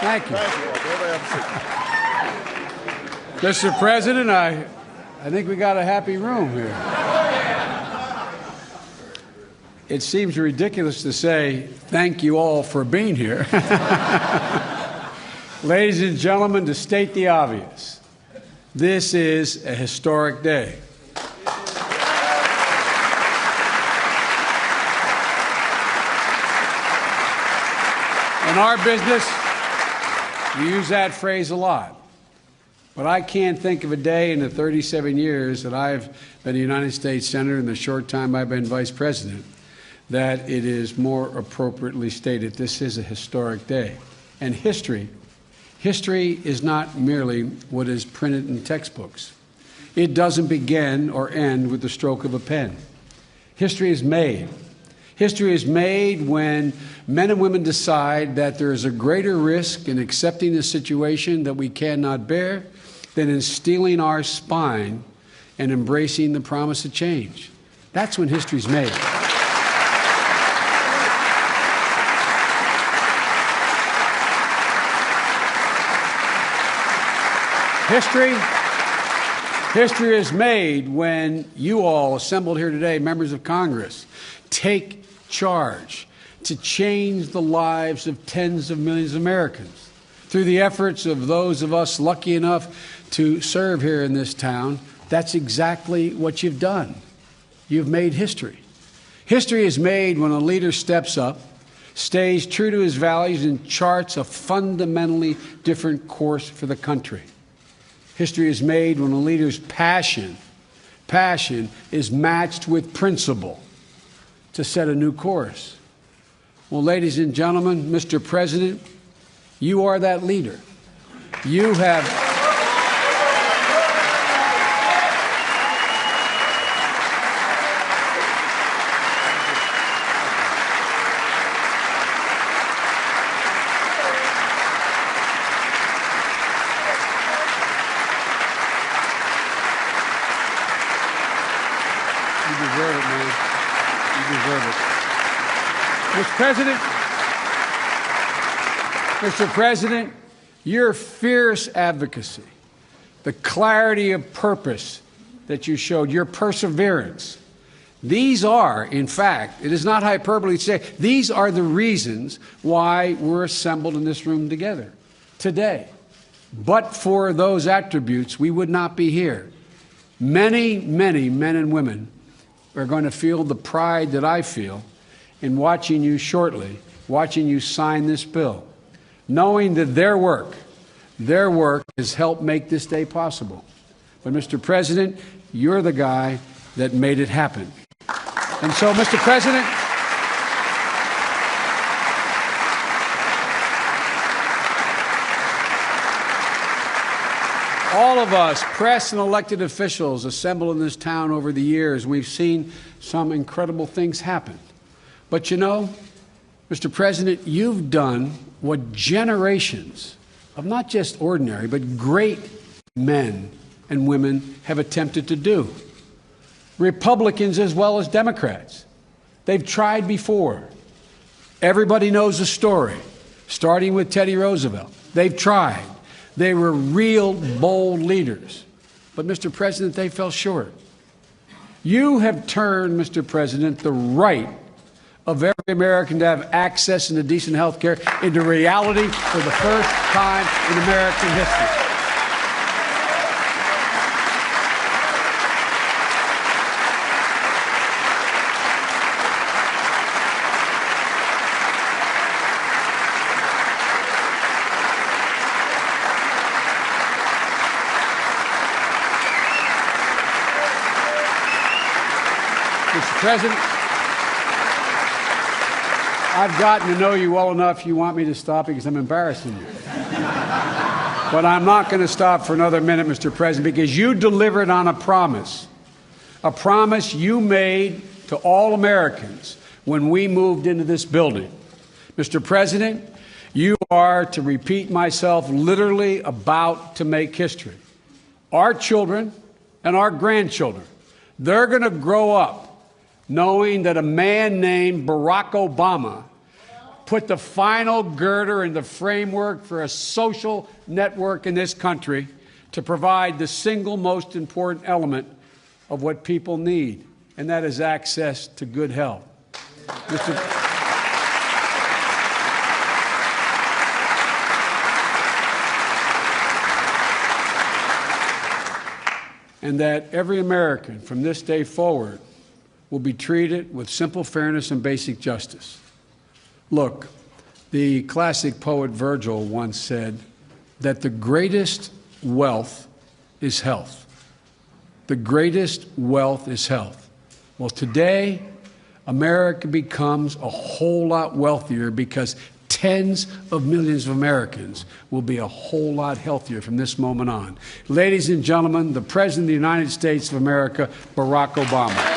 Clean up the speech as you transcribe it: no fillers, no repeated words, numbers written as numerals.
Thank you. Thank you all. Everybody have a seat. Mr. President, I think we got a happy room here. It seems ridiculous to say thank you all for being here. Ladies and gentlemen, to state the obvious, this is a historic day. In our business, we use that phrase a lot. But I can't think of a day in the 37 years that I've been a United States Senator and the short time I've been Vice President that it is more appropriately stated. This is a historic day. And history is not merely what is printed in textbooks. It doesn't begin or end with the stroke of a pen. History is made. History is made when men and women decide that there is a greater risk in accepting a situation that we cannot bear than in steeling our spine and embracing the promise of change. That's when history's made. History is made when you all assembled here today, members of Congress, take charge to change the lives of tens of millions of Americans. Through the efforts of those of us lucky enough to serve here in this town, that's exactly what you've done. You've made history. History is made when a leader steps up, stays true to his values, and charts a fundamentally different course for the country. History is made when a leader's passion is matched with principle to set a new course. Well, ladies and gentlemen, Mr. President, you are that leader. You have... You deserve it, man. You deserve it. Mr. President, your fierce advocacy, the clarity of purpose that you showed, your perseverance, these are, in fact, it is not hyperbole to say, these are the reasons why we're assembled in this room together today. But for those attributes, we would not be here. Many, many men and women are going to feel the pride that I feel in watching you shortly, watching you sign this bill, knowing that their work has helped make this day possible. But, Mr. President, you're the guy that made it happen. And so, Mr. President, all of us, press and elected officials assembled in this town over the years, we've seen some incredible things happen. But you know, Mr. President, you've done what generations of not just ordinary, but great men and women have attempted to do. Republicans as well as Democrats. They've tried before. Everybody knows the story, starting with Teddy Roosevelt. They've tried. They were real bold leaders. But, Mr. President, they fell short. You have turned, Mr. President, the right of every American to have access to decent health care into reality for the first time in American history. Mr. President, I've gotten to know you well enough you want me to stop because I'm embarrassing you. But I'm not going to stop for another minute, Mr. President, because you delivered on a promise you made to all Americans when we moved into this building. Mr. President, you are, to repeat myself, literally about to make history. Our children and our grandchildren, they're going to grow up knowing that a man named Barack Obama put the final girder in the framework for a social network in this country to provide the single most important element of what people need, and that is access to good health. And that every American from this day forward will be treated with simple fairness and basic justice. Look, the classic poet Virgil once said that the greatest wealth is health. The greatest wealth is health. Well, today, America becomes a whole lot wealthier because tens of millions of Americans will be a whole lot healthier from this moment on. Ladies and gentlemen, the President of the United States of America, Barack Obama.